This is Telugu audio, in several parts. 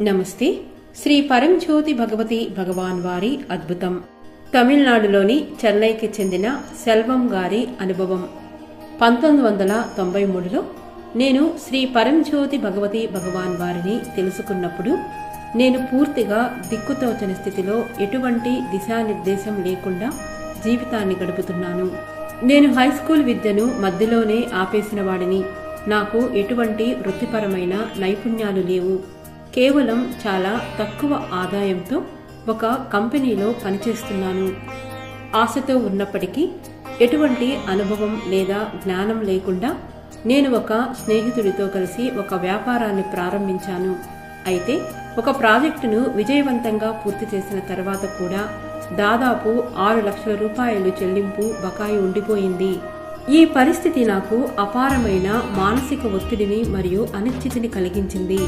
నమస్తే. శ్రీ పరంజ్యోతి భగవతి భగవాన్ వారి అద్భుతం. తమిళనాడులోని చెన్నైకి చెందిన సెల్వం గారి అనుభవం. 1993లో నేను శ్రీ పరంజ్యోతి భగవతి భగవాన్ వారిని తెలుసుకున్నప్పుడు నేను పూర్తిగా దిక్కుతోచని స్థితిలో ఎటువంటి దిశానిర్దేశం లేకుండా జీవితాన్ని గడుపుతున్నాను. నేను హైస్కూల్ విద్యను మధ్యలోనే ఆపేసిన వాడిని. నాకు ఎటువంటి వృత్తిపరమైన నైపుణ్యాలు లేవు. కేవలం చాలా తక్కువ ఆదాయంతో ఒక కంపెనీలో పనిచేస్తున్నాను. ఆశతో ఉన్నప్పటికీ ఎటువంటి అనుభవం లేదా జ్ఞానం లేకుండా నేను ఒక స్నేహితుడితో కలిసి ఒక వ్యాపారాన్ని ప్రారంభించాను. అయితే ఒక ప్రాజెక్టును విజయవంతంగా పూర్తి చేసిన తర్వాత కూడా దాదాపు 6 లక్షల రూపాయలు చెల్లింపు బకాయి ఉండిపోయింది. ఈ పరిస్థితి నాకు అపారమైన మానసిక ఒత్తిడిని మరియు అనిశ్చితిని కలిగించింది.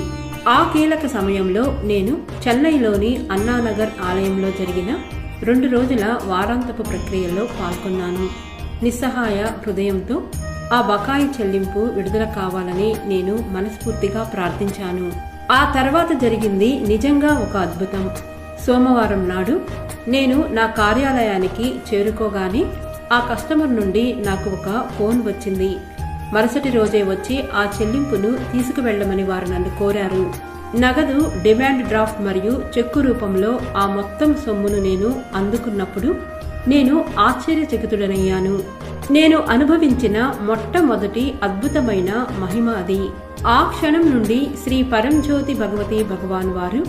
ఆ కీలక సమయంలో నేను చెన్నైలోని అన్నానగర్ ఆలయంలో జరిగిన 2 రోజుల వారాంతపు ప్రక్రియలో పాల్గొన్నాను. నిస్సహాయ హృదయంతో ఆ బకాయి చెల్లింపు విడుదల కావాలని నేను మనస్ఫూర్తిగా ప్రార్థించాను. ఆ తర్వాత జరిగింది నిజంగా ఒక అద్భుతం. సోమవారం నాడు నేను నా కార్యాలయానికి చేరుకోగానే ఆ కస్టమర్ నుండి నాకు ఒక ఫోన్ వచ్చింది. మరుసటి రోజే వచ్చి ఆ చెల్లింపును తీసుకువెళ్లమని వారు నన్ను కోరారు. నగదు, డిమాండ్ డ్రాఫ్ట్ మరియు చెక్కు రూపంలో ఆ మొత్తం సొమ్మును నేను అందుకున్నప్పుడు నేను ఆశ్చర్యచకితుడనయ్యాను. నేను అనుభవించిన మొట్టమొదటి అద్భుతమైన మహిమ అది. ఆ క్షణం నుండి శ్రీ పరంజ్యోతి భగవతి భగవాన్ వారు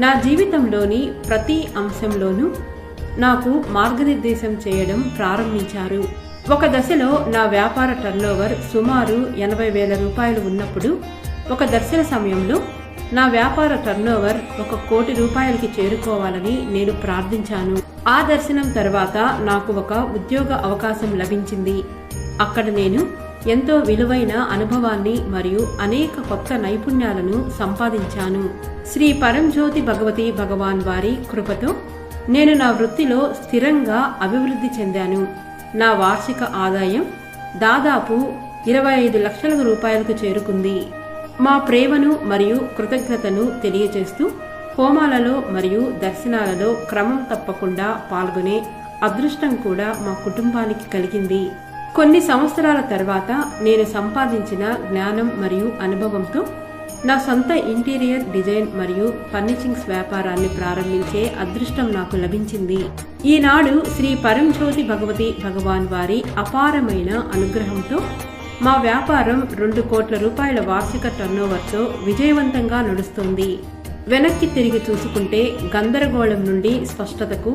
నా జీవితంలోని ప్రతి అంశంలోనూ నాకు మార్గనిర్దేశం చేయడం ప్రారంభించారు. ఒక దశలో నా వ్యాపార టర్నోవర్ సుమారు 80,000 రూపాయలు ఉన్నప్పుడు ఒక దర్శన సమయంలో నా వ్యాపార టర్నోవర్ 1 కోటి రూపాయలకి చేరుకోవాలని నేను ప్రార్థించాను. ఆ దర్శనం తర్వాత నాకు ఒక ఉద్యోగ అవకాశం లభించింది. అక్కడ నేను ఎంతో విలువైన అనుభవాన్ని మరియు అనేక కొత్త నైపుణ్యాలను సంపాదించాను. శ్రీ పరంజ్యోతి భగవతి భగవాన్ వారి కృపతో నేను నా వృత్తిలో స్థిరంగా అభివృద్ధి చెందాను. నా వార్షిక ఆదాయం దాదాపు 25 లక్షల రూపాయలకు చేరుకుంది. మా ప్రేమను మరియు కృతజ్ఞతను తెలియజేస్తూ హోమాలలో మరియు దర్శనాలలో క్రమం తప్పకుండా పాల్గొనే అదృష్టం కూడా మా కుటుంబానికి కలిగింది. కొన్ని సంవత్సరాల తర్వాత నేను సంపాదించిన జ్ఞానం మరియు అనుభవంతో నా సొంత ఇంటీరియర్ డిజైన్ మరియు ఫర్నిచరింగ్స్ వ్యాపారాన్ని ప్రారంభించే అదృష్టం నాకు లభించింది. ఈనాడు శ్రీ పరంజ్యోతి భగవతి భగవాన్ వారి అపారమైన అనుగ్రహంతో మా వ్యాపారం 2 కోట్ల రూపాయల వార్షిక టర్నోవర్తో విజయవంతంగా నడుస్తోంది. వెనక్కి తిరిగి చూసుకుంటే గందరగోళం నుండి స్పష్టతకు,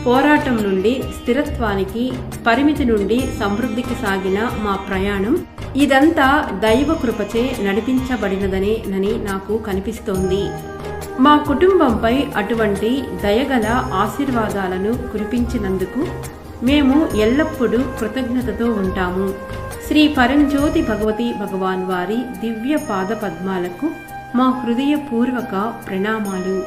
పోరాటం నుండి స్థిరత్వానికి, పరిమితి నుండి సమృద్ధికి సాగిన మా ప్రయాణం ఇదంతా దైవ కృపచే నడిపించబడినదనేనని నాకు కనిపిస్తోంది. మా కుటుంబంపై అటువంటి దయగల ఆశీర్వాదాలను కురిపించినందుకు మేము ఎల్లప్పుడూ కృతజ్ఞతతో ఉంటాము. శ్రీ పరంజ్యోతి భగవతి భగవాన్ వారి దివ్య పాద పద్మాలకు మా హృదయపూర్వక ప్రణామాలు.